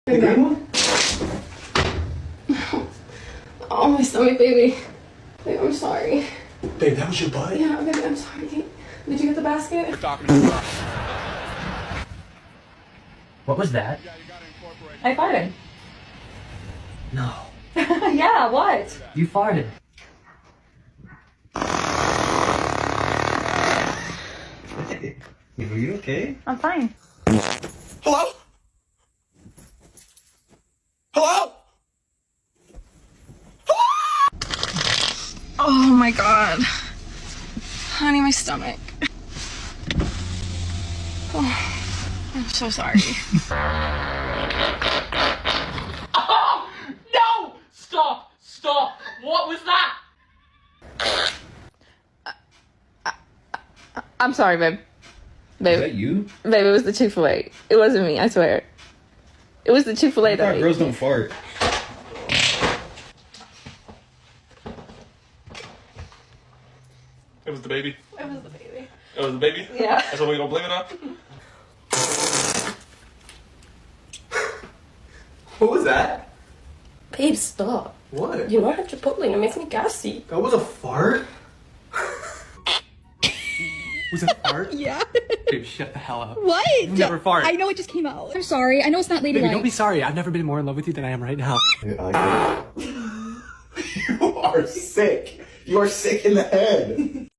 The green one? Oh, my stomach, baby. Babe, I'm sorry. Babe, that was your butt? Yeah, baby, I'm sorry. Did you get the basket? What was that? I farted. No. Yeah, what? You farted. Hey, are you okay? I'm fine. Hello? Hello? Oh my god. Honey, my stomach. Oh, I'm so sorry. Oh! No! Stop! Stop! What was that? I'm sorry, babe. Babe. Is that you? Babe, it was the Chick-fil-A. It wasn't me, I swear. It was the Chick-fil-A I thought that girls don't fart. It was the baby. It was the baby. It was the baby? Yeah. That's what we don't blame it on? What was that? Babe, stop. What? You know I have Chipotle and it makes me gassy. That was a fart? Was it a fart? Yeah. Babe, shut the hell up. What? You never fart. I know it just came out. I'm sorry. I know it's not Baby, ladylike. don't be sorry. I've never been more in love with you than I am right now. You are sick. You are sick in the head.